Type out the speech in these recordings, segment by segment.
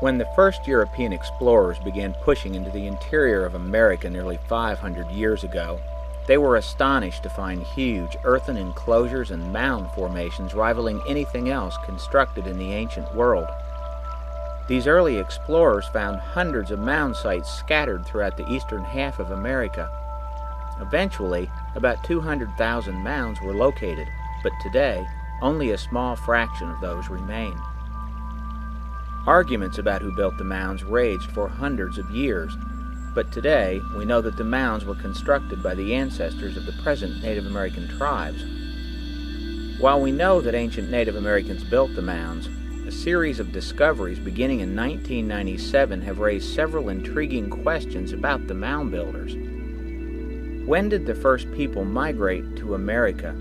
When the first European explorers began pushing into the interior of America nearly 500 years ago, they were astonished to find huge earthen enclosures and mound formations rivaling anything else constructed in the ancient world. These early explorers found hundreds of mound sites scattered throughout the eastern half of America. Eventually, about 200,000 mounds were located, but today, only a small fraction of those remain. Arguments about who built the mounds raged for hundreds of years, but today we know that the mounds were constructed by the ancestors of the present Native American tribes. While we know that ancient Native Americans built the mounds, a series of discoveries beginning in 1997 have raised several intriguing questions about the mound builders. When did the first people migrate to America?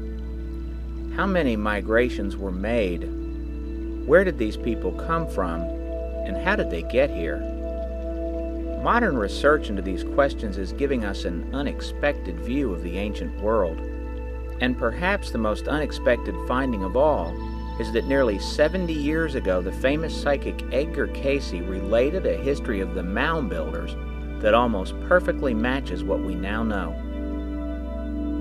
How many migrations were made? Where did these people come from, and how did they get here? Modern research into these questions is giving us an unexpected view of the ancient world. And perhaps the most unexpected finding of all is that nearly 70 years ago, the famous psychic Edgar Cayce related a history of the mound builders that almost perfectly matches what we now know.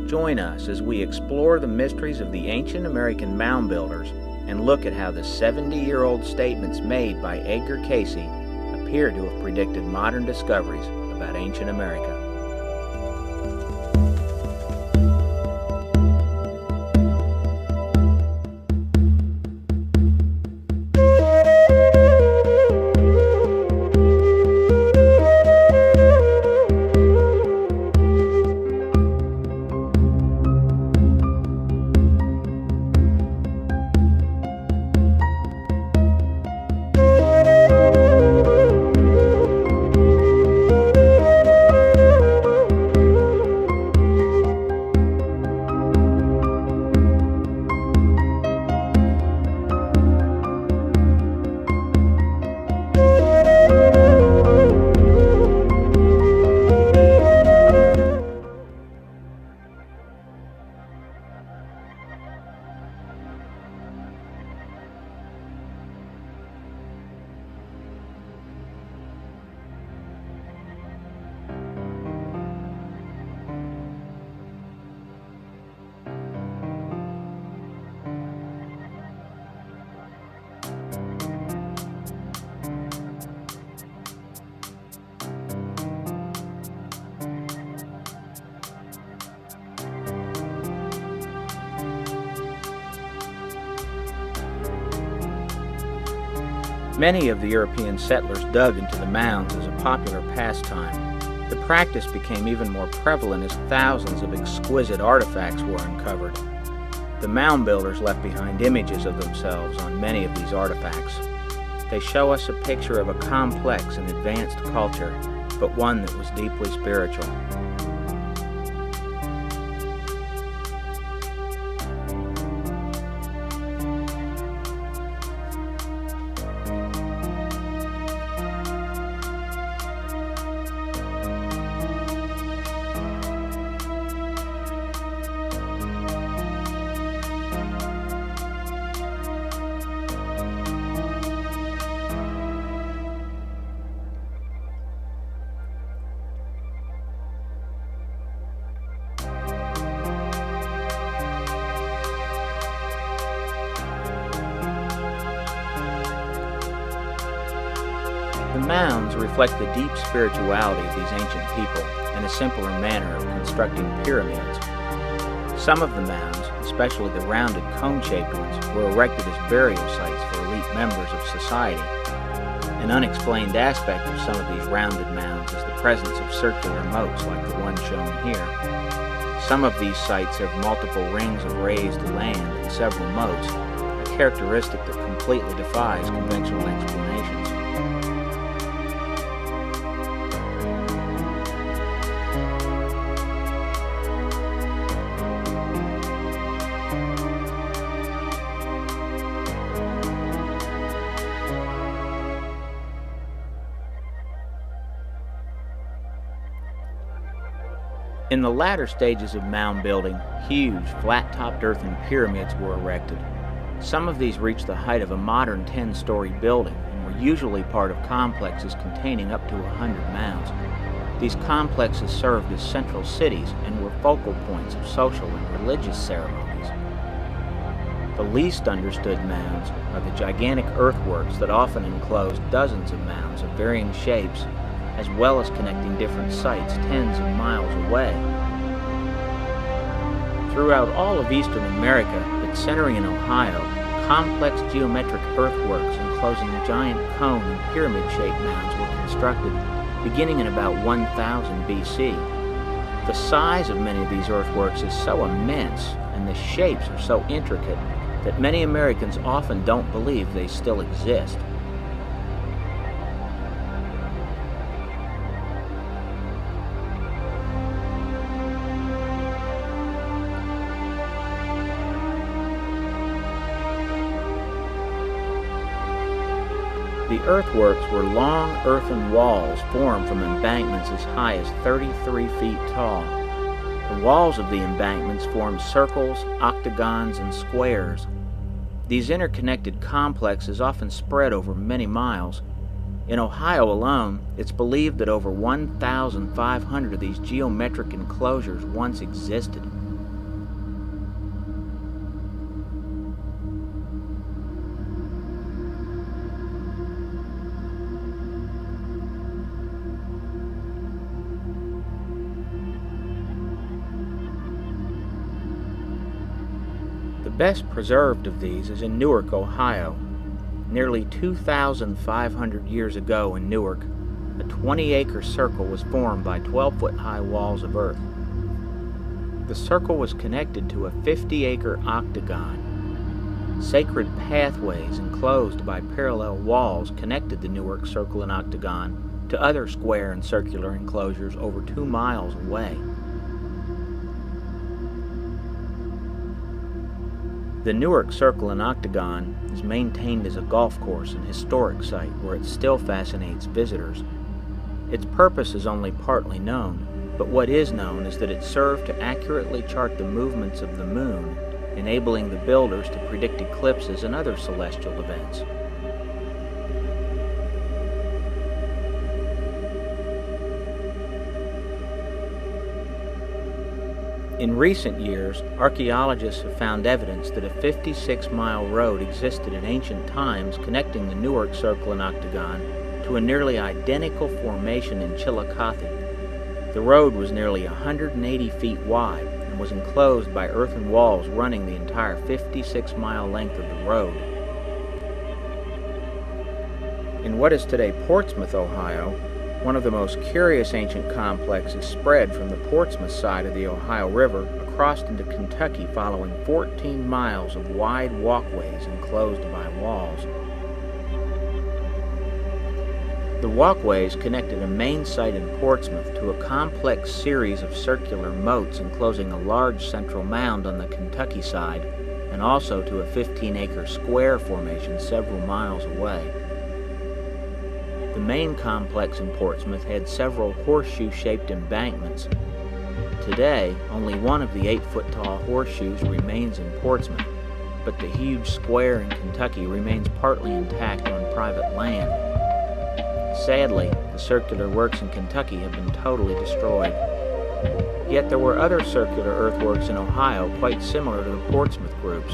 Join us as we explore the mysteries of the ancient American mound builders and look at how the 70-year-old statements made by Edgar Cayce appear to have predicted modern discoveries about ancient America. Many of the European settlers dug into the mounds as a popular pastime. The practice became even more prevalent as thousands of exquisite artifacts were uncovered. The mound builders left behind images of themselves on many of these artifacts. They show us a picture of a complex and advanced culture, but one that was deeply spiritual. The mounds reflect the deep spirituality of these ancient people and a simpler manner of constructing pyramids. Some of the mounds, especially the rounded cone-shaped ones, were erected as burial sites for elite members of society. An unexplained aspect of some of these rounded mounds is the presence of circular moats like the one shown here. Some of these sites have multiple rings of raised land and several moats, a characteristic that completely defies conventional explanations. In the latter stages of mound building, huge, flat-topped earthen pyramids were erected. Some of these reached the height of a modern 10-story building and were usually part of complexes containing up to 100 mounds. These complexes served as central cities and were focal points of social and religious ceremonies. The least understood mounds are the gigantic earthworks that often enclose dozens of mounds of varying shapes, as well as connecting different sites tens of miles away. Throughout all of eastern America, but centering in Ohio, complex geometric earthworks enclosing giant cone and pyramid-shaped mounds were constructed beginning in about 1000 BC. The size of many of these earthworks is so immense and the shapes are so intricate that many Americans often don't believe they still exist. The earthworks were long earthen walls formed from embankments as high as 33 feet tall. The walls of the embankments formed circles, octagons, and squares. These interconnected complexes often spread over many miles. In Ohio alone, it's believed that over 1,500 of these geometric enclosures once existed. The best preserved of these is in Newark, Ohio. Nearly 2,500 years ago in Newark, a 20-acre circle was formed by 12-foot-high walls of earth. The circle was connected to a 50-acre octagon. Sacred pathways enclosed by parallel walls connected the Newark circle and octagon to other square and circular enclosures over 2 miles away. The Newark Circle and Octagon is maintained as a golf course and historic site where it still fascinates visitors. Its purpose is only partly known, but what is known is that it served to accurately chart the movements of the moon, enabling the builders to predict eclipses and other celestial events. In recent years, archaeologists have found evidence that a 56-mile road existed in ancient times connecting the Newark Circle and Octagon to a nearly identical formation in Chillicothe. The road was nearly 180 feet wide and was enclosed by earthen walls running the entire 56-mile length of the road. In what is today Portsmouth, Ohio, one of the most curious ancient complexes spread from the Portsmouth side of the Ohio River across into Kentucky following 14 miles of wide walkways enclosed by walls. The walkways connected a main site in Portsmouth to a complex series of circular moats enclosing a large central mound on the Kentucky side and also to a 15-acre square formation several miles away. The main complex in Portsmouth had several horseshoe-shaped embankments. Today, only one of the 8-foot-tall horseshoes remains in Portsmouth, but the huge square in Kentucky remains partly intact on private land. Sadly, the circular works in Kentucky have been totally destroyed. Yet there were other circular earthworks in Ohio quite similar to the Portsmouth groups.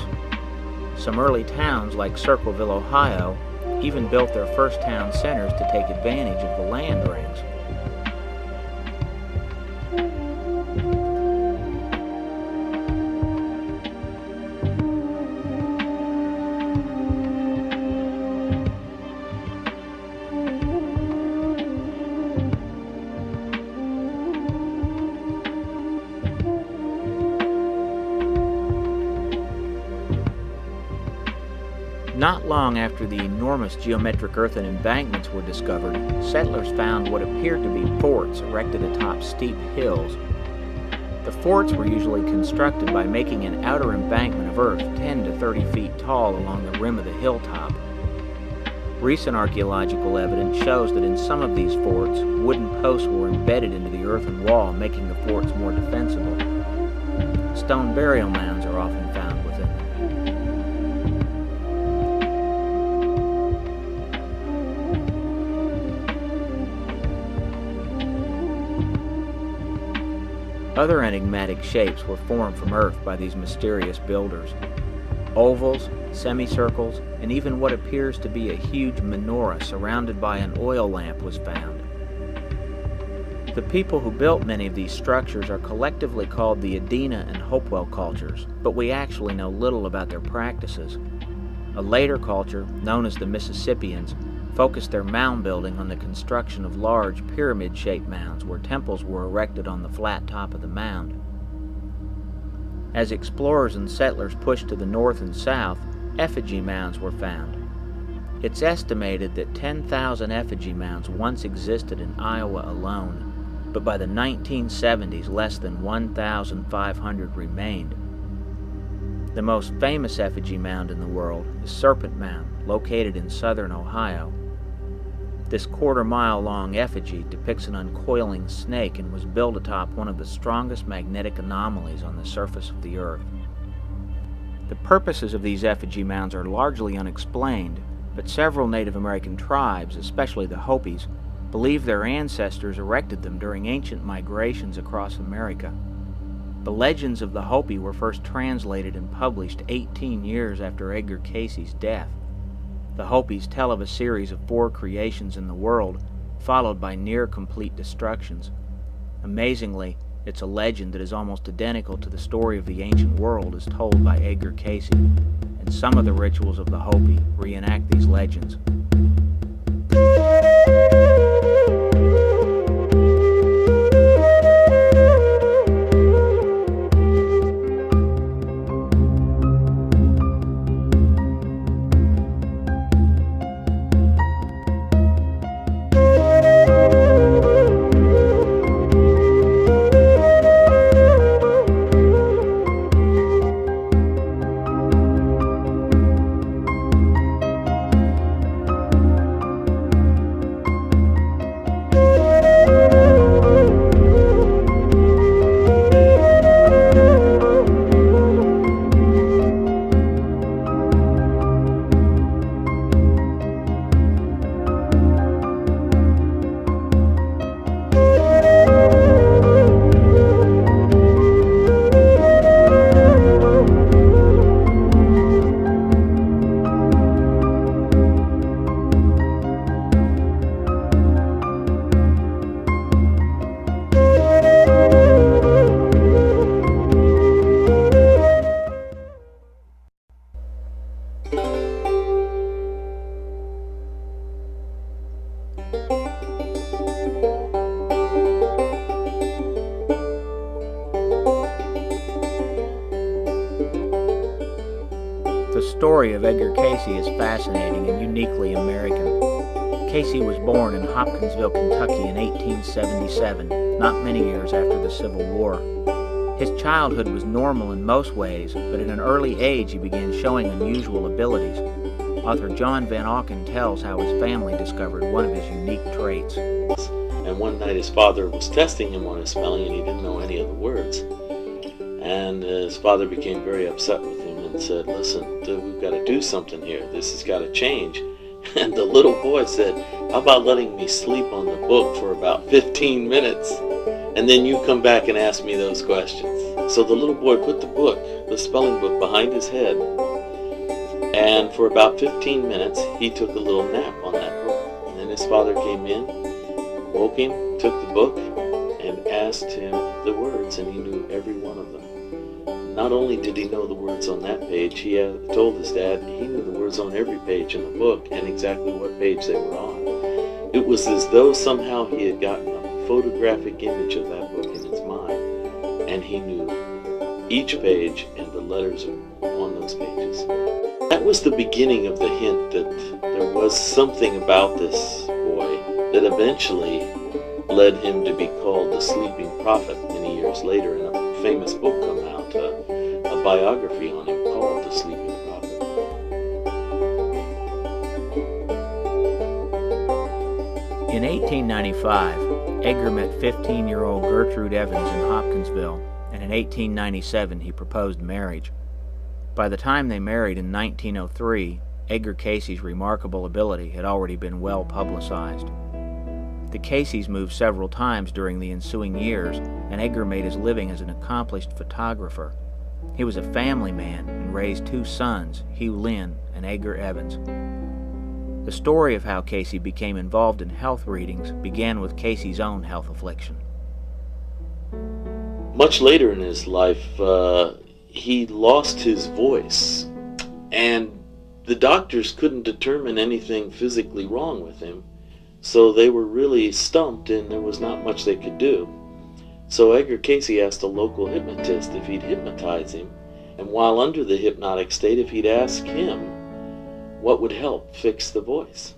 Some early towns like Circleville, Ohio, even built their first town centers to take advantage of the land rings. Not long after the enormous geometric earthen embankments were discovered, settlers found what appeared to be forts erected atop steep hills. The forts were usually constructed by making an outer embankment of earth 10 to 30 feet tall along the rim of the hilltop. Recent archaeological evidence shows that in some of these forts, wooden posts were embedded into the earthen wall, making the forts more defensible. Stone burial mounds are often found within them. Other enigmatic shapes were formed from Earth by these mysterious builders. Ovals, semicircles, and even what appears to be a huge menorah surrounded by an oil lamp was found. The people who built many of these structures are collectively called the Adena and Hopewell cultures, but we actually know little about their practices. A later culture, known as the Mississippians, focused their mound building on the construction of large pyramid-shaped mounds where temples were erected on the flat top of the mound. As explorers and settlers pushed to the north and south, effigy mounds were found. It's estimated that 10,000 effigy mounds once existed in Iowa alone, but by the 1970s less than 1,500 remained. The most famous effigy mound in the world is Serpent Mound, located in southern Ohio. This quarter-mile-long effigy depicts an uncoiling snake and was built atop one of the strongest magnetic anomalies on the surface of the Earth. The purposes of these effigy mounds are largely unexplained, but several Native American tribes, especially the Hopis, believe their ancestors erected them during ancient migrations across America. The legends of the Hopi were first translated and published 18 years after Edgar Cayce's death. The Hopis tell of a series of 4 creations in the world, followed by near-complete destructions. Amazingly, it's a legend that is almost identical to the story of the ancient world as told by Edgar Cayce, and some of the rituals of the Hopi reenact these legends. The story of Edgar Cayce is fascinating and uniquely American. Cayce was born in Hopkinsville, Kentucky in 1877, not many years after the Civil War. His childhood was normal in most ways, but at an early age he began showing unusual abilities. Author John Van Auken tells how his family discovered one of his unique traits. And one night his father was testing him on his spelling and he didn't know any of the words. And his father became very upset with him and said, "Listen, we've got to do something here. This has got to change." And the little boy said, "How about letting me sleep on the book for about 15 minutes? And then you come back and ask me those questions." So the little boy put the book, the spelling book, behind his head. And for about 15 minutes, he took a little nap on that book. And then his father came in, woke him, took the book, and asked him the words, and he knew every one of them. Not only did he know the words on that page, he had told his dad he knew the words on every page in the book and exactly what page they were on. It was as though somehow he had gotten a photographic image of that book in his mind, and he knew each page and the letters on those pages. That was the beginning of the hint that there was something about this boy that eventually led him to be called the Sleeping Prophet many years later, and a famous book come out, a biography on him called The Sleeping Prophet. In 1895, Edgar met 15-year-old Gertrude Evans in Hopkinsville, and in 1897 he proposed marriage. By the time they married in 1903, Edgar Cayce's remarkable ability had already been well publicized. The Caseys moved several times during the ensuing years, and Edgar made his living as an accomplished photographer. He was a family man and raised two sons, Hugh Lynn and Edgar Evans. The story of how Casey became involved in health readings began with Casey's own health affliction. Much later in his life, he lost his voice, and the doctors couldn't determine anything physically wrong with him, so they were really stumped and there was not much they could do. So Edgar Cayce asked a local hypnotist if he'd hypnotize him, and while under the hypnotic state, if he'd ask him what would help fix the voice.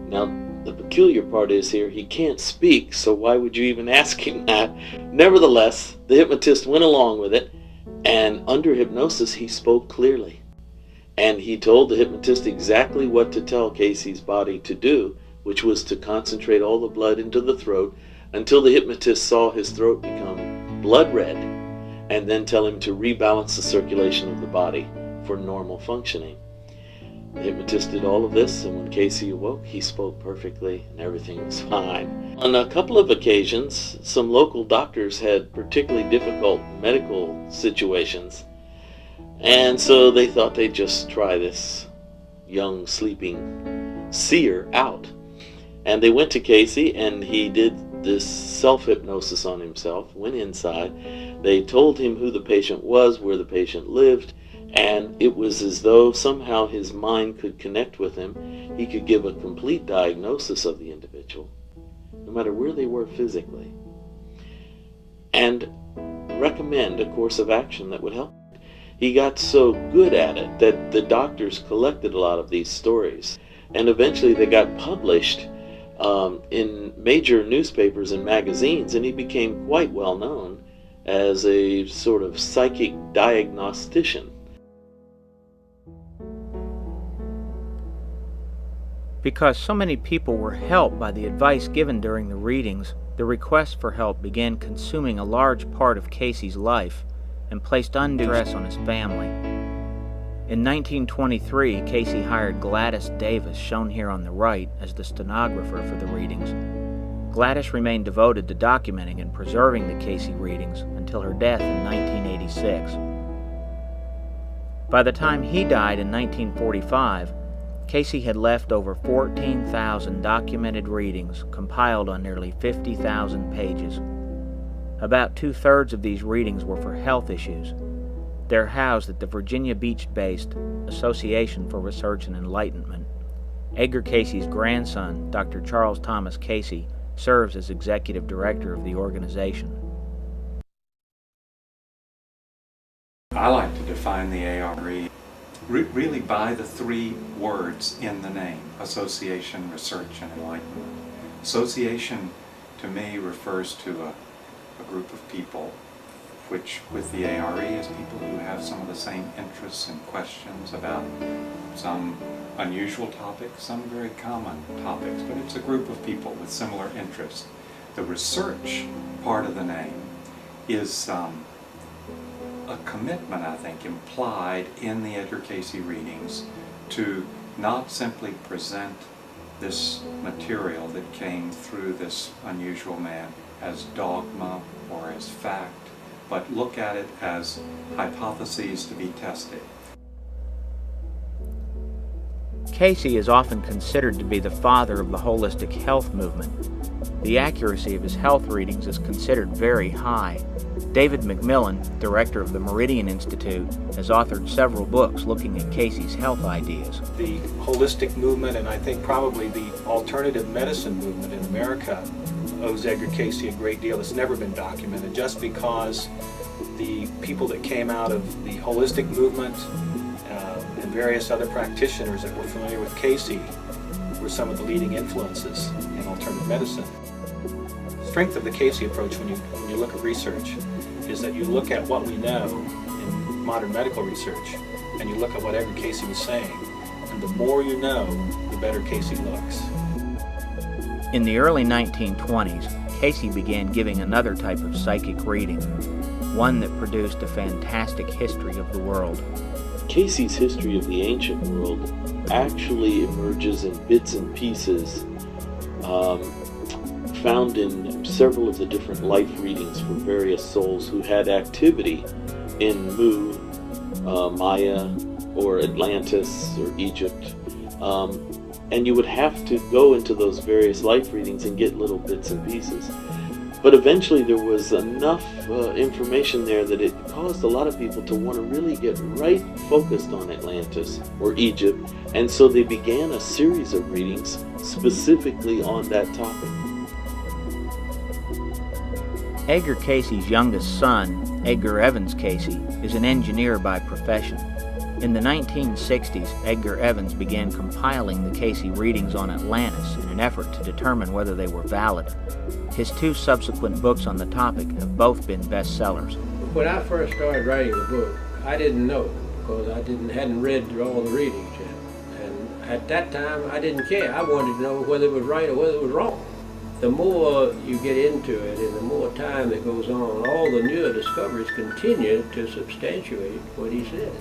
Now, the peculiar part is here, he can't speak, so why would you even ask him that? Nevertheless, the hypnotist went along with it, and under hypnosis, he spoke clearly. And he told the hypnotist exactly what to tell Casey's body to do, which was to concentrate all the blood into the throat until the hypnotist saw his throat become blood red, and then tell him to rebalance the circulation of the body for normal functioning. The hypnotist did all of this, and when Casey awoke, he spoke perfectly and everything was fine. On a couple of occasions, some local doctors had particularly difficult medical situations, and so they thought they'd just try this young sleeping seer out. And they went to Casey, and he did this self-hypnosis on himself, went inside. They told him who the patient was, where the patient lived, and it was as though somehow his mind could connect with him. He could give a complete diagnosis of the individual, no matter where they were physically, and recommend a course of action that would help. He got so good at it that the doctors collected a lot of these stories, and eventually they got published in major newspapers and magazines, and he became quite well known as a sort of psychic diagnostician. Because so many people were helped by the advice given during the readings, the requests for help began consuming a large part of Casey's life and placed undue stress on his family. In 1923, Casey hired Gladys Davis, shown here on the right, as the stenographer for the readings. Gladys remained devoted to documenting and preserving the Casey readings until her death in 1986. By the time he died in 1945, Casey had left over 14,000 documented readings compiled on nearly 50,000 pages. About 2/3 of these readings were for health issues. They're housed at the Virginia Beach-based Association for Research and Enlightenment. Edgar Cayce's grandson, Dr. Charles Thomas Cayce, serves as executive director of the organization. I like to define the ARE really by the three words in the name: association, research, and enlightenment. Association, to me, refers to a group of people, which with the ARE is people who have some of the same interests and questions about some unusual topics, some very common topics, but it's a group of people with similar interests. The research part of the name is a commitment, I think, implied in the Edgar Cayce readings to not simply present this material that came through this unusual man as dogma or as fact, but look at it as hypotheses to be tested. Cayce is often considered to be the father of the holistic health movement. The accuracy of his health readings is considered very high. David McMillan, director of the Meridian Institute, has authored several books looking at Cayce's health ideas. The holistic movement, and I think probably the alternative medicine movement in America, owes Edgar Cayce a great deal. It's never been documented, just because the people that came out of the holistic movement and various other practitioners that were familiar with Cayce were some of the leading influences in alternative medicine. The strength of the Cayce approach when you look at research is that you look at what we know in modern medical research and you look at what Edgar Cayce was saying, and the more you know, the better Cayce looks. In the early 1920s, Cayce began giving another type of psychic reading, one that produced a fantastic history of the world. Cayce's history of the ancient world actually emerges in bits and pieces found in several of the different life readings for various souls who had activity in Mu, Maya, or Atlantis, or Egypt. And you would have to go into those various life readings and get little bits and pieces. But eventually there was enough information there that it caused a lot of people to want to really get right focused on Atlantis or Egypt, and so they began a series of readings specifically on that topic. Edgar Cayce's youngest son, Edgar Evans Cayce, is an engineer by profession. In the 1960s, Edgar Evans began compiling the Cayce readings on Atlantis in an effort to determine whether they were valid. His two subsequent books on the topic have both been bestsellers. When I first started writing the book, I didn't know, because I hadn't read all the readings yet. And at that time, I didn't care. I wanted to know whether it was right or whether it was wrong. The more you get into it and the more time that goes on, all the newer discoveries continue to substantiate what he said.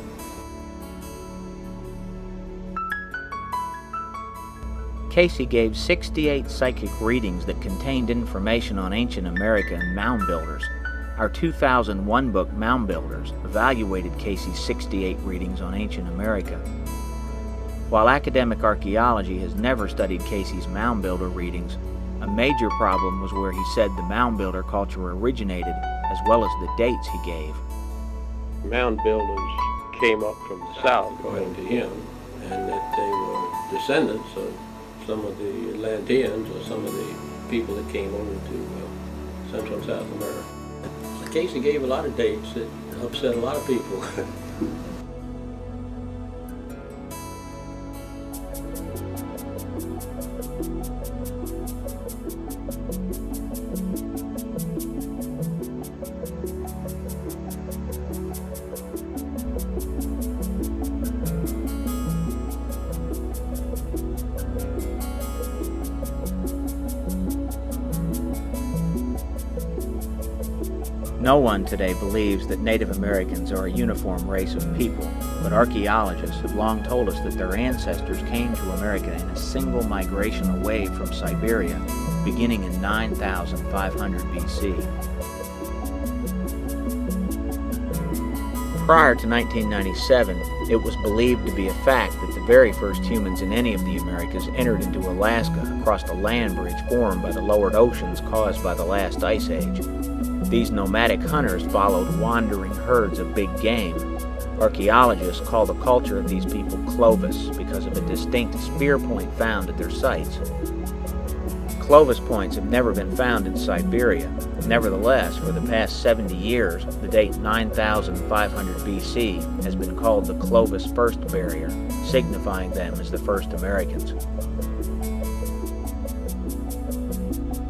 Cayce gave 68 psychic readings that contained information on ancient America and mound builders. Our 2001 book, Mound Builders, evaluated Cayce's 68 readings on ancient America. While academic archaeology has never studied Cayce's mound builder readings, a major problem was where he said the mound builder culture originated, as well as the dates he gave. Mound builders came up from the south, according to him, and that they were descendants of some of the Atlanteans or some of the people that came over to Central and South America. Cayce gave a lot of dates that upset a lot of people. No one today believes that Native Americans are a uniform race of people, but archaeologists have long told us that their ancestors came to America in a single migration away from Siberia, beginning in 9,500 BC. Prior to 1997, it was believed to be a fact that the very first humans in any of the Americas entered into Alaska across a land bridge formed by the lowered oceans caused by the last ice age. These nomadic hunters followed wandering herds of big game. Archaeologists call the culture of these people Clovis because of a distinct spear point found at their sites. Clovis points have never been found in Siberia. Nevertheless, for the past 70 years, the date 9,500 BC has been called the Clovis First Barrier, signifying them as the first Americans.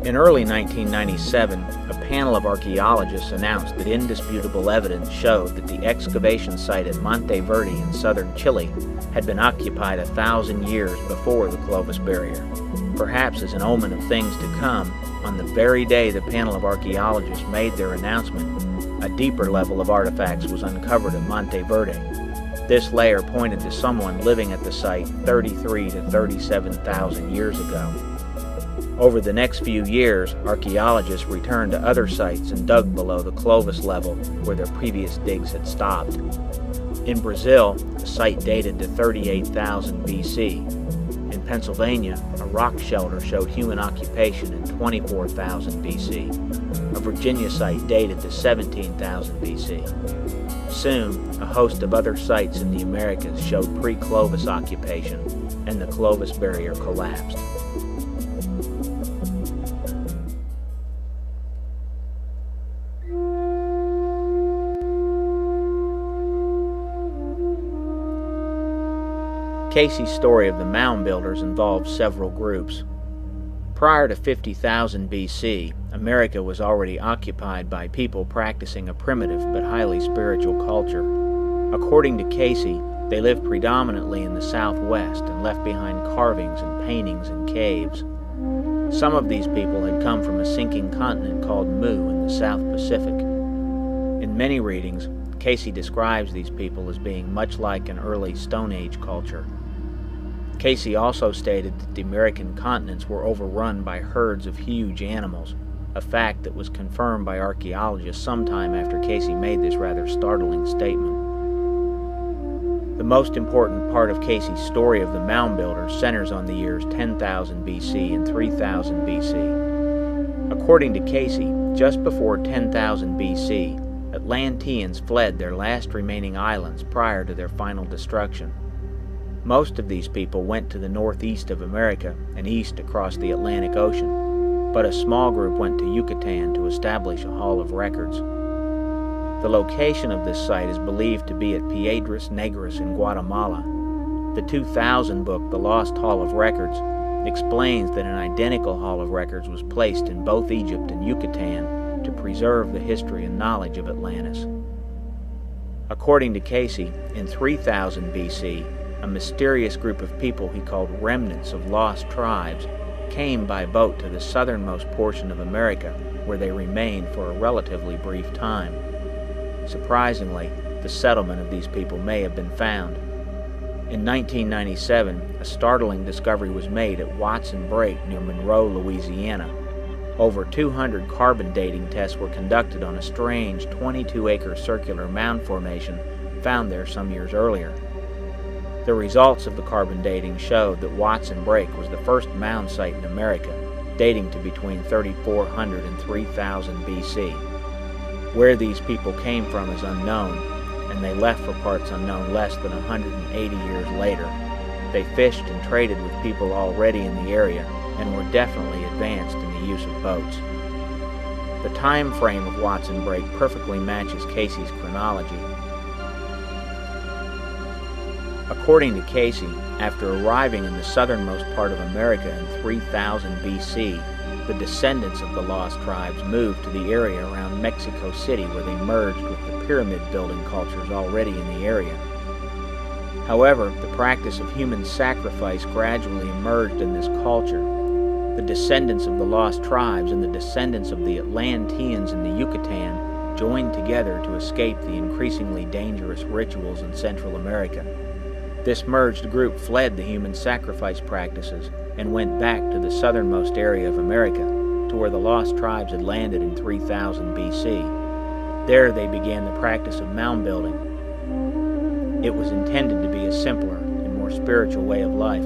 In early 1997, a panel of archaeologists announced that indisputable evidence showed that the excavation site at Monte Verde in southern Chile had been occupied 1,000 years before the Clovis Barrier. Perhaps as an omen of things to come, on the very day the panel of archaeologists made their announcement, a deeper level of artifacts was uncovered at Monte Verde. This layer pointed to someone living at the site 33 to 37,000 years ago. Over the next few years, archaeologists returned to other sites and dug below the Clovis level where their previous digs had stopped. In Brazil, a site dated to 38,000 BC. In Pennsylvania, a rock shelter showed human occupation in 24,000 BC. A Virginia site dated to 17,000 BC. Soon, a host of other sites in the Americas showed pre-Clovis occupation, and the Clovis Barrier collapsed. Cayce's story of the mound builders involves several groups. Prior to 50,000 BC, America was already occupied by people practicing a primitive but highly spiritual culture. According to Cayce, they lived predominantly in the southwest and left behind carvings and paintings in caves. Some of these people had come from a sinking continent called Mu in the South Pacific. In many readings, Cayce describes these people as being much like an early Stone Age culture. Casey also stated that the American continents were overrun by herds of huge animals, a fact that was confirmed by archaeologists sometime after Casey made this rather startling statement. The most important part of Casey's story of the mound builders centers on the years 10,000 BC and 3000 BC. According to Casey, just before 10,000 BC, Atlanteans fled their last remaining islands prior to their final destruction. Most of these people went to the northeast of America and east across the Atlantic Ocean, but a small group went to Yucatan to establish a Hall of Records. The location of this site is believed to be at Piedras Negras in Guatemala. The 2000 book, The Lost Hall of Records, explains that an identical Hall of Records was placed in both Egypt and Yucatan to preserve the history and knowledge of Atlantis. According to Casey, in 3000 BC, a mysterious group of people he called remnants of lost tribes came by boat to the southernmost portion of America, where they remained for a relatively brief time. Surprisingly, the settlement of these people may have been found. In 1997, a startling discovery was made at Watson Break near Monroe, Louisiana. Over 200 carbon dating tests were conducted on a strange 22-acre circular mound formation found there some years earlier. The results of the carbon dating showed that Watson Break was the first mound site in America, dating to between 3400 and 3000 BC. Where these people came from is unknown, and they left for parts unknown less than 180 years later. They fished and traded with people already in the area and were definitely advanced in the use of boats. The time frame of Watson Break perfectly matches Casey's chronology. According to Casey, after arriving in the southernmost part of America in 3000 BC, the descendants of the lost tribes moved to the area around Mexico City, where they merged with the pyramid-building cultures already in the area. However, the practice of human sacrifice gradually emerged in this culture. The descendants of the lost tribes and the descendants of the Atlanteans in the Yucatan joined together to escape the increasingly dangerous rituals in Central America. This merged group fled the human sacrifice practices and went back to the southernmost area of America, to where the lost tribes had landed in 3000 BC. There they began the practice of mound building. It was intended to be a simpler and more spiritual way of life.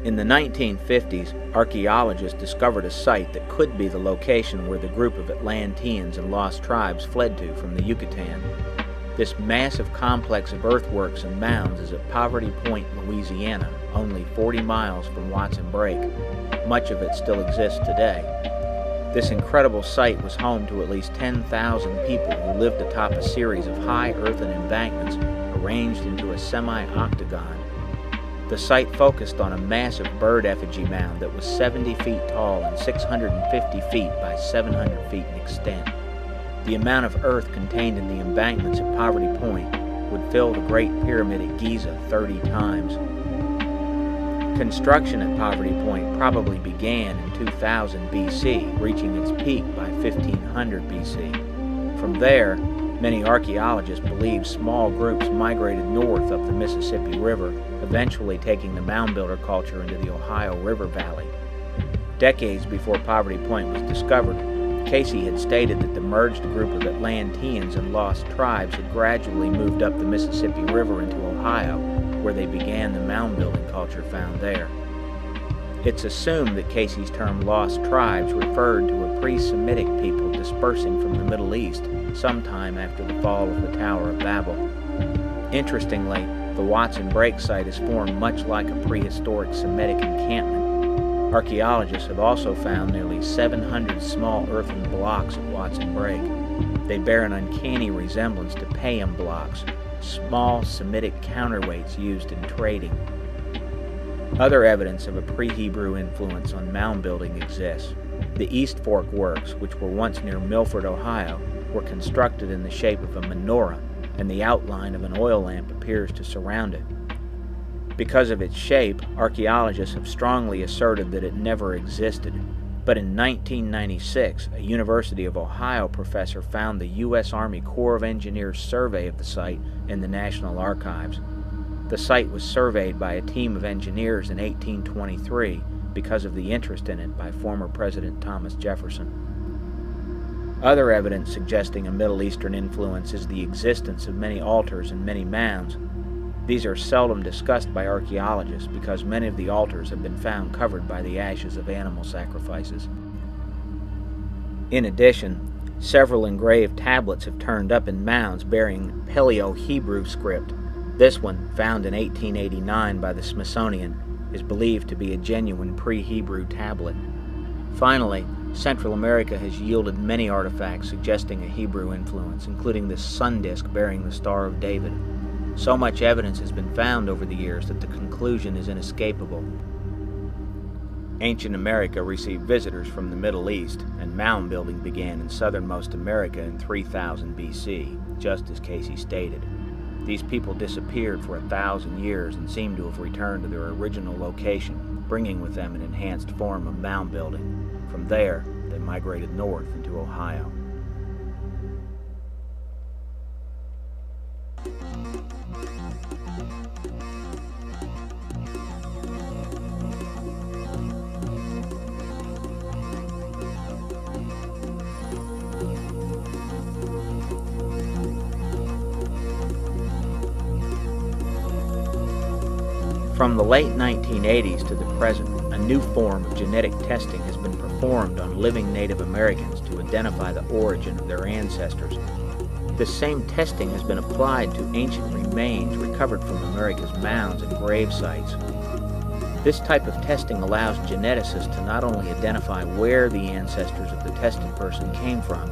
In the 1950s, archaeologists discovered a site that could be the location where the group of Atlanteans and lost tribes fled to from the Yucatan. This massive complex of earthworks and mounds is at Poverty Point, Louisiana, only 40 miles from Watson Break. Much of it still exists today. This incredible site was home to at least 10,000 people who lived atop a series of high earthen embankments arranged into a semi-octagon. The site focused on a massive bird effigy mound that was 70 feet tall and 650 feet by 700 feet in extent. The amount of earth contained in the embankments at Poverty Point would fill the Great Pyramid at Giza 30 times. Construction at Poverty Point probably began in 2000 BC, reaching its peak by 1500 BC. From there, many archaeologists believe small groups migrated north up the Mississippi River, eventually taking the mound builder culture into the Ohio River Valley. Decades before Poverty Point was discovered, Casey had stated that the merged group of Atlanteans and lost tribes had gradually moved up the Mississippi River into Ohio, where they began the mound-building culture found there. It's assumed that Casey's term lost tribes referred to a pre-Semitic people dispersing from the Middle East sometime after the fall of the Tower of Babel. Interestingly, the Watson Break site is formed much like a prehistoric Semitic encampment. Archaeologists have also found nearly 700 small earthen blocks at Watson Break. They bear an uncanny resemblance to Payam blocks, small Semitic counterweights used in trading. Other evidence of a pre-Hebrew influence on mound building exists. The East Fork Works, which were once near Milford, Ohio, were constructed in the shape of a menorah, and the outline of an oil lamp appears to surround it. Because of its shape, archaeologists have strongly asserted that it never existed. But in 1996, a University of Ohio professor found the U.S. Army Corps of Engineers survey of the site in the National Archives. The site was surveyed by a team of engineers in 1823 because of the interest in it by former President Thomas Jefferson. Other evidence suggesting a Middle Eastern influence is the existence of many altars and many mounds. These are seldom discussed by archaeologists because many of the altars have been found covered by the ashes of animal sacrifices. In addition, several engraved tablets have turned up in mounds bearing Paleo-Hebrew script. This one, found in 1889 by the Smithsonian, is believed to be a genuine pre-Hebrew tablet. Finally, Central America has yielded many artifacts suggesting a Hebrew influence, including this sun disk bearing the Star of David. So much evidence has been found over the years that the conclusion is inescapable. Ancient America received visitors from the Middle East, and mound building began in southernmost America in 3000 BC, just as Casey stated. These people disappeared for 1,000 years and seem to have returned to their original location, bringing with them an enhanced form of mound building. From there, they migrated north into Ohio. From the late 1980s to the present, a new form of genetic testing has been performed on living Native Americans to identify the origin of their ancestors. This same testing has been applied to ancient remains recovered from America's mounds and grave sites. This type of testing allows geneticists to not only identify where the ancestors of the tested person came from,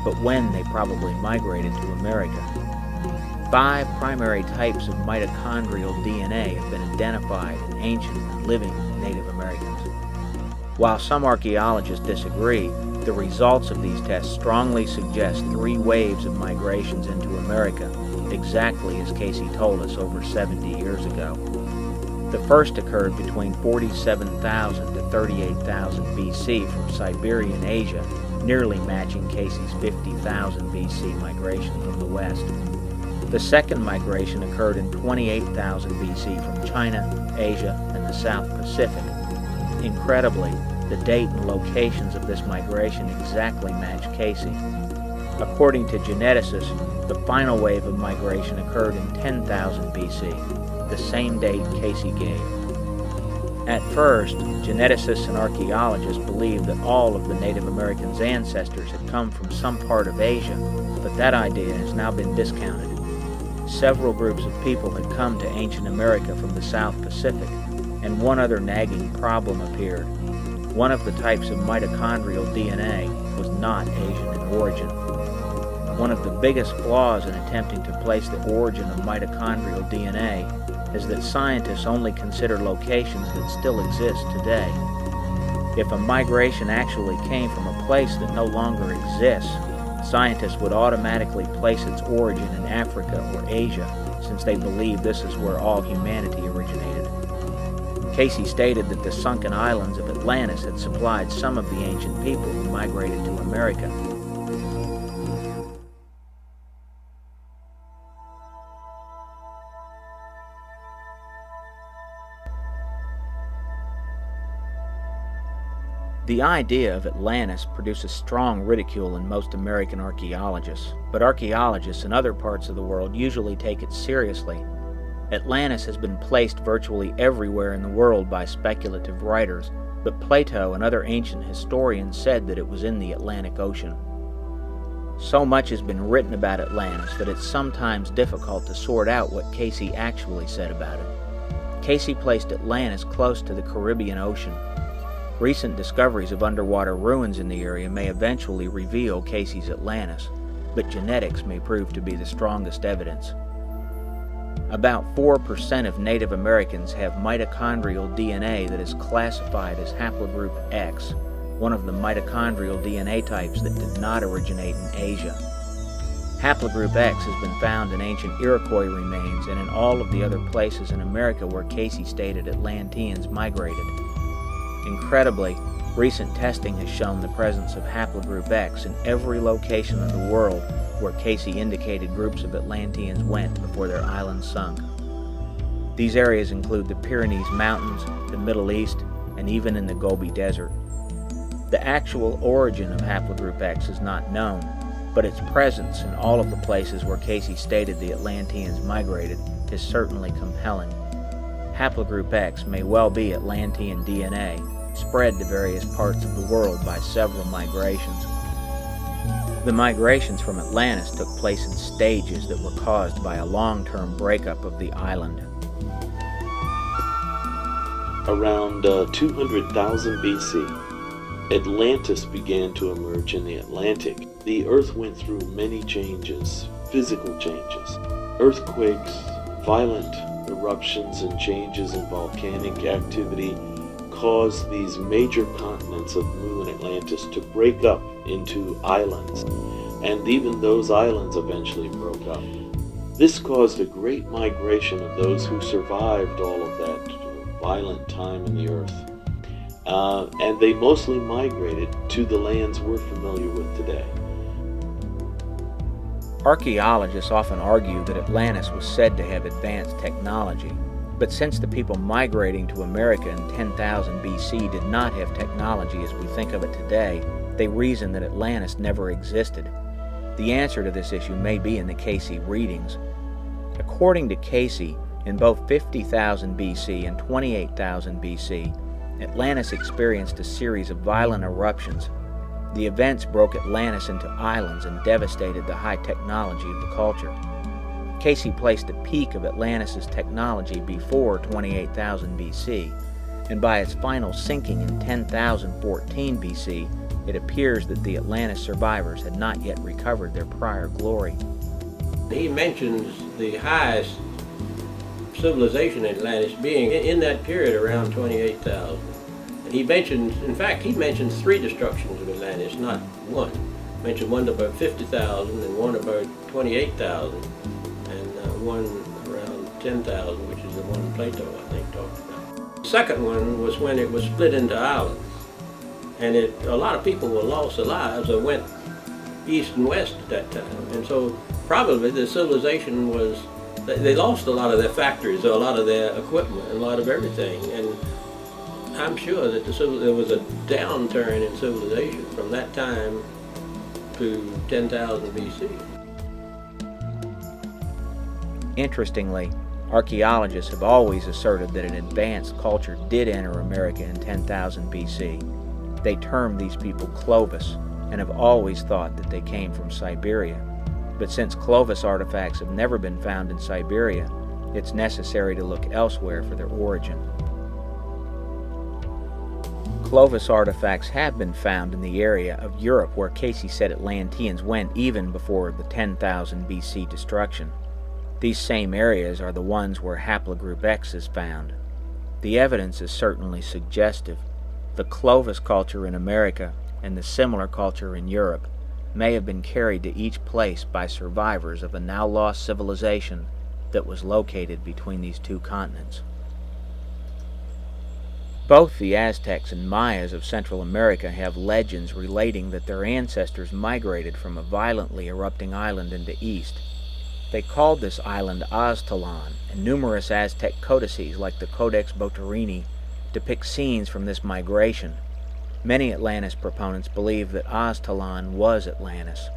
but when they probably migrated to America. 5 primary types of mitochondrial DNA have been identified in ancient and living Native Americans. While some archaeologists disagree, the results of these tests strongly suggest 3 waves of migrations into America, exactly as Casey told us over 70 years ago. The first occurred between 47,000 to 38,000 BC from Siberian Asia, nearly matching Casey's 50,000 BC migration from the west. The second migration occurred in 28,000 BC from China, Asia, and the South Pacific. Incredibly, the date and locations of this migration exactly match Casey. According to geneticists, the final wave of migration occurred in 10,000 BC, the same date Casey gave. At first, geneticists and archaeologists believed that all of the Native Americans' ancestors had come from some part of Asia, but that idea has now been discounted. Several groups of people had come to ancient America from the South Pacific, and one other nagging problem appeared. One of the types of mitochondrial DNA was not Asian in origin. One of the biggest flaws in attempting to place the origin of mitochondrial DNA is that scientists only consider locations that still exist today. If a migration actually came from a place that no longer exists, scientists would automatically place its origin in Africa or Asia, since they believe this is where all humanity originated. Casey stated that the sunken islands of Atlantis had supplied some of the ancient people who migrated to America. The idea of Atlantis produces strong ridicule in most American archaeologists, but archaeologists in other parts of the world usually take it seriously. Atlantis has been placed virtually everywhere in the world by speculative writers, but Plato and other ancient historians said that it was in the Atlantic Ocean. So much has been written about Atlantis that it's sometimes difficult to sort out what Casey actually said about it. Casey placed Atlantis close to the Caribbean Ocean. Recent discoveries of underwater ruins in the area may eventually reveal Casey's Atlantis, but genetics may prove to be the strongest evidence. About 4% of Native Americans have mitochondrial DNA that is classified as haplogroup X, one of the mitochondrial DNA types that did not originate in Asia. Haplogroup X has been found in ancient Iroquois remains and in all of the other places in America where Casey stated Atlanteans migrated. Incredibly, recent testing has shown the presence of haplogroup X in every location of the world where Casey indicated groups of Atlanteans went before their islands sunk. These areas include the Pyrenees Mountains, the Middle East, and even in the Gobi Desert. The actual origin of Haplogroup X is not known, but its presence in all of the places where Casey stated the Atlanteans migrated is certainly compelling. Haplogroup X may well be Atlantean DNA, spread to various parts of the world by several migrations. The migrations from Atlantis took place in stages that were caused by a long-term breakup of the island. Around 200,000 BC, Atlantis began to emerge in the Atlantic. The Earth went through many changes, physical changes, earthquakes, violent eruptions, and changes in volcanic activity caused these major continents of Mu and Atlantis to break up into islands, and even those islands eventually broke up. This caused a great migration of those who survived all of that violent time in the Earth, and they mostly migrated to the lands we're familiar with today. Archaeologists often argue that Atlantis was said to have advanced technology, but since the people migrating to America in 10,000 BC did not have technology as we think of it today, they reason that Atlantis never existed. The answer to this issue may be in the Casey readings. According to Casey, in both 50,000 BC and 28,000 BC, Atlantis experienced a series of violent eruptions. The events broke Atlantis into islands and devastated the high technology of the culture. Casey placed the peak of Atlantis' technology before 28,000 BC, and by its final sinking in 10,014 BC, it appears that the Atlantis survivors had not yet recovered their prior glory. He mentions the highest civilization in Atlantis being in that period around 28,000. And he mentions, in fact, he mentions 3 destructions of Atlantis, not one. He mentioned one about 50,000 and one about 28,000 and one around 10,000, which is the one Plato, I think, talked about. The second one was when it was split into islands. And a lot of people were lost their lives or went east and west at that time. And so probably the civilization was, they lost a lot of their factories, or a lot of their equipment, and a lot of everything. And I'm sure that there was a downturn in civilization from that time to 10,000 BC. Interestingly, archaeologists have always asserted that an advanced culture did enter America in 10,000 BC. They term these people Clovis and have always thought that they came from Siberia. But since Clovis artifacts have never been found in Siberia, it's necessary to look elsewhere for their origin. Clovis artifacts have been found in the area of Europe where Casey said Atlanteans went even before the 10,000 BC destruction. These same areas are the ones where Haplogroup X is found. The evidence is certainly suggestive. The Clovis culture in America and the similar culture in Europe may have been carried to each place by survivors of a now lost civilization that was located between these two continents. Both the Aztecs and Mayas of Central America have legends relating that their ancestors migrated from a violently erupting island in the east. They called this island Aztlan, and numerous Aztec codices like the Codex Boturini depict scenes from this migration. Many Atlantis proponents believe that Aztlan was Atlantis.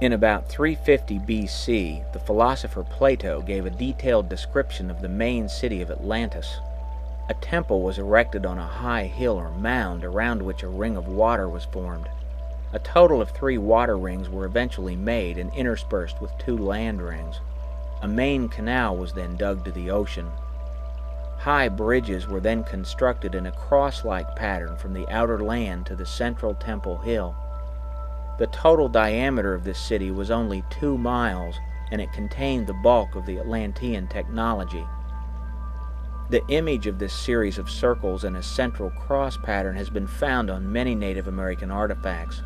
In about 350 BC, the philosopher Plato gave a detailed description of the main city of Atlantis. A temple was erected on a high hill or mound around which a ring of water was formed. A total of 3 water rings were eventually made and interspersed with 2 land rings. A main canal was then dug to the ocean. High bridges were then constructed in a cross-like pattern from the outer land to the central temple hill. The total diameter of this city was only 2 miles, and it contained the bulk of the Atlantean technology. The image of this series of circles and a central cross pattern has been found on many Native American artifacts.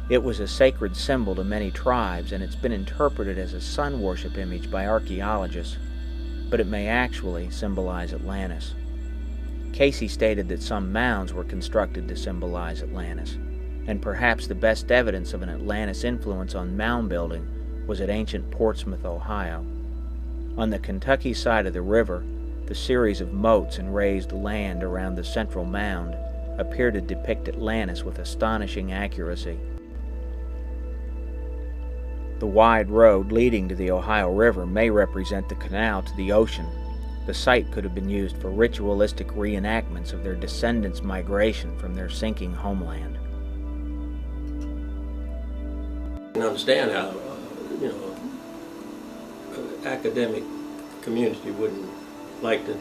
It was a sacred symbol to many tribes, and it's been interpreted as a sun worship image by archaeologists, but it may actually symbolize Atlantis. Casey stated that some mounds were constructed to symbolize Atlantis, and perhaps the best evidence of an Atlantis influence on mound building was at ancient Portsmouth, Ohio. On the Kentucky side of the river, the series of moats and raised land around the central mound appear to depict Atlantis with astonishing accuracy. The wide road leading to the Ohio River may represent the canal to the ocean. The site could have been used for ritualistic reenactments of their descendants' migration from their sinking homeland. I can understand how, academic community wouldn't like to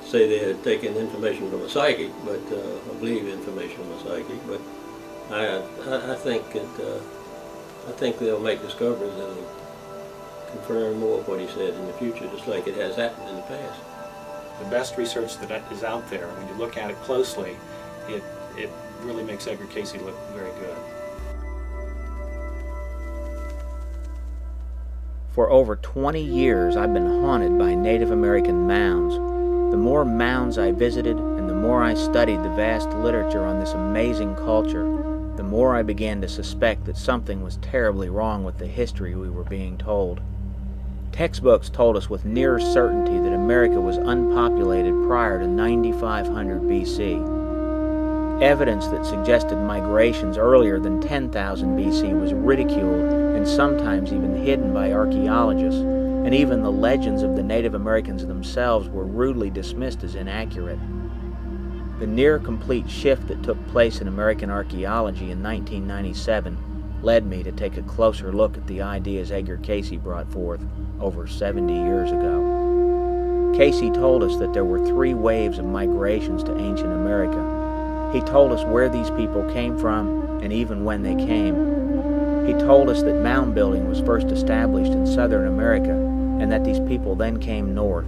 say they had taken information from a psychic, but I believe information from a psychic. But I think they'll make discoveries that will confirm more of what he said in the future, just like it has happened in the past. The best research that is out there, when you look at it closely, it really makes Edgar Cayce look very good. For over 20 years, I've been haunted by Native American mounds. The more mounds I visited and the more I studied the vast literature on this amazing culture, the more I began to suspect that something was terribly wrong with the history we were being told. Textbooks told us with near certainty that America was unpopulated prior to 9500 BC. Evidence that suggested migrations earlier than 10,000 BC was ridiculed and sometimes even hidden by archaeologists, and even the legends of the Native Americans themselves were rudely dismissed as inaccurate. The near-complete shift that took place in American archaeology in 1997 led me to take a closer look at the ideas Edgar Cayce brought forth over 70 years ago. Cayce told us that there were 3 waves of migrations to ancient America. He told us where these people came from and even when they came. He told us that mound building was first established in Southern America and that these people then came north.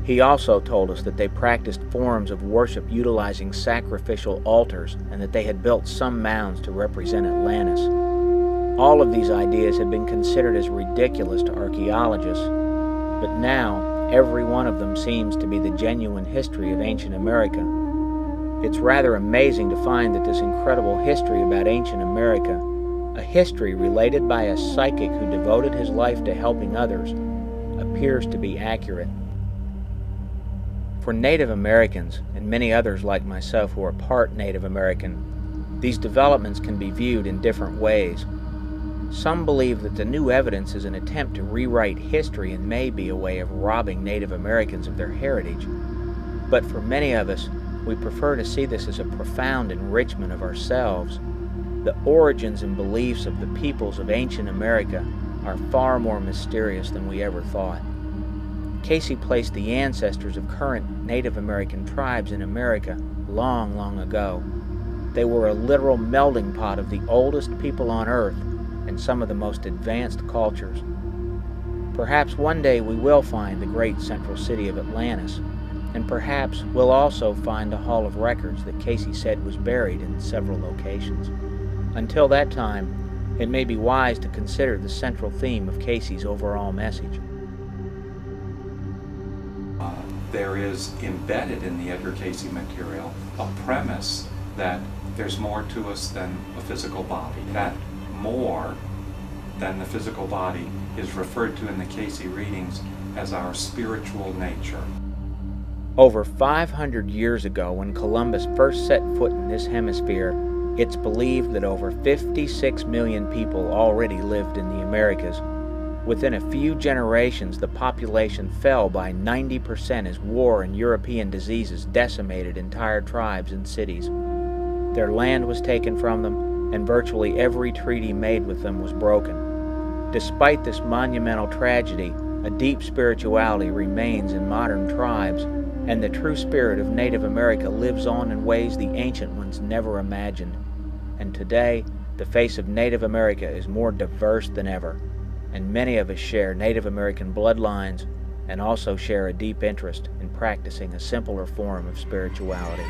He also told us that they practiced forms of worship utilizing sacrificial altars and that they had built some mounds to represent Atlantis. All of these ideas have been considered as ridiculous to archaeologists, but now every one of them seems to be the genuine history of ancient America. It's rather amazing to find that this incredible history about ancient America, a history related by a psychic who devoted his life to helping others, appears to be accurate. For Native Americans, and many others like myself who are part Native American, these developments can be viewed in different ways. Some believe that the new evidence is an attempt to rewrite history and may be a way of robbing Native Americans of their heritage. But for many of us, we prefer to see this as a profound enrichment of ourselves. The origins and beliefs of the peoples of ancient America are far more mysterious than we ever thought. Cayce placed the ancestors of current Native American tribes in America long, long ago. They were a literal melting pot of the oldest people on Earth and some of the most advanced cultures. Perhaps one day we will find the great central city of Atlantis, and perhaps we'll also find a hall of records that Cayce said was buried in several locations. Until that time, it may be wise to consider the central theme of Cayce's overall message. There is embedded in the Edgar Cayce material a premise that there's more to us than a physical body. That more than the physical body is referred to in the Cayce readings as our spiritual nature. Over 500 years ago, when Columbus first set foot in this hemisphere, it's believed that over 56 million people already lived in the Americas. Within a few generations, the population fell by 90% as war and European diseases decimated entire tribes and cities. Their land was taken from them, and virtually every treaty made with them was broken. Despite this monumental tragedy, a deep spirituality remains in modern tribes, and the true spirit of Native America lives on in ways the ancient ones never imagined. And today, the face of Native America is more diverse than ever, and many of us share Native American bloodlines and also share a deep interest in practicing a simpler form of spirituality.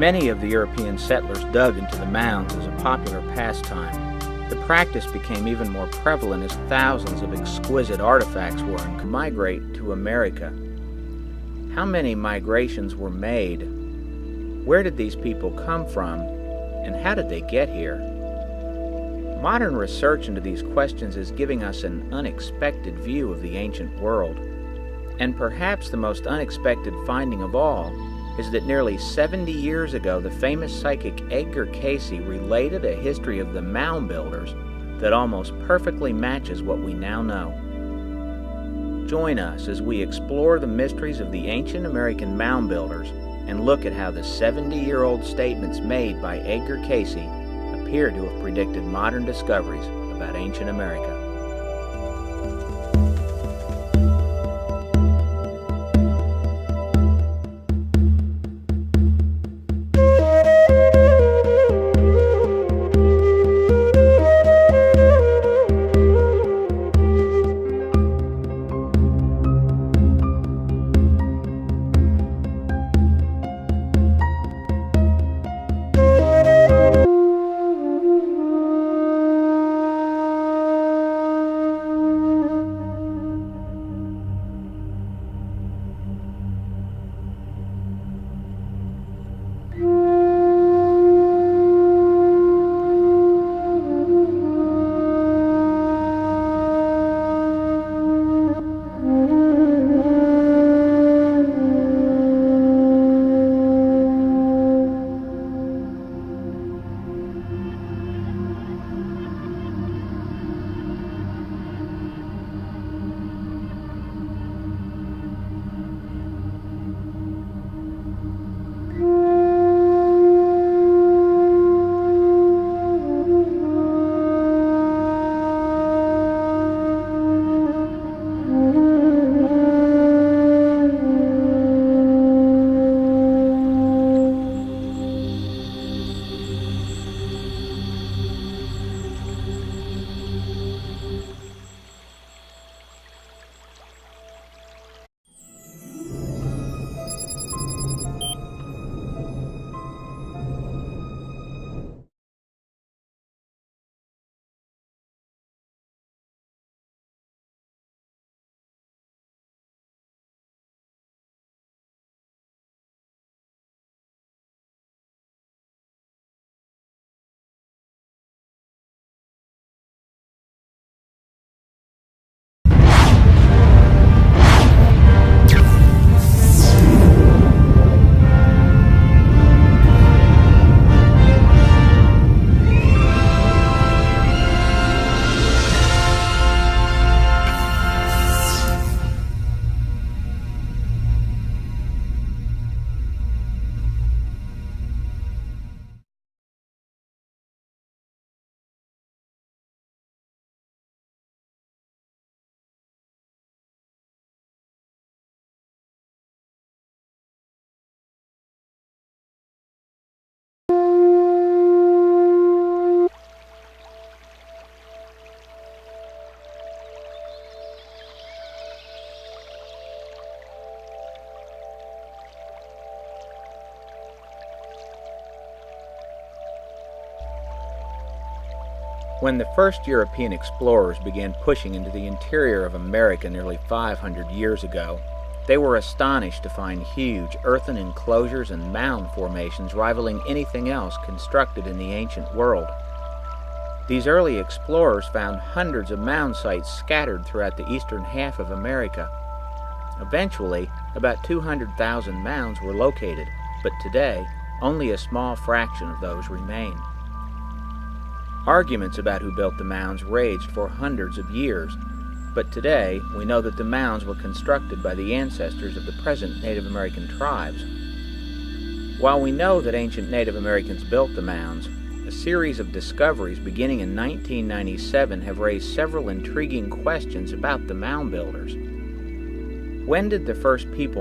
Many of the European settlers dug into the mounds as a popular pastime. The practice became even more prevalent as thousands of exquisite artifacts were to migrate to America. How many migrations were made? Where did these people come from? And how did they get here? Modern research into these questions is giving us an unexpected view of the ancient world. And perhaps the most unexpected finding of all is that nearly 70 years ago, the famous psychic Edgar Cayce related a history of the mound builders that almost perfectly matches what we now know. Join us as we explore the mysteries of the ancient American mound builders and look at how the 70-year-old statements made by Edgar Cayce appear to have predicted modern discoveries about ancient America. When the first European explorers began pushing into the interior of America nearly 500 years ago, they were astonished to find huge earthen enclosures and mound formations rivaling anything else constructed in the ancient world. These early explorers found hundreds of mound sites scattered throughout the eastern half of America. Eventually, about 200,000 mounds were located, but today, only a small fraction of those remain. Arguments about who built the mounds raged for hundreds of years, but today we know that the mounds were constructed by the ancestors of the present Native American tribes. While we know that ancient Native Americans built the mounds, a series of discoveries beginning in 1997 have raised several intriguing questions about the mound builders. When did the first people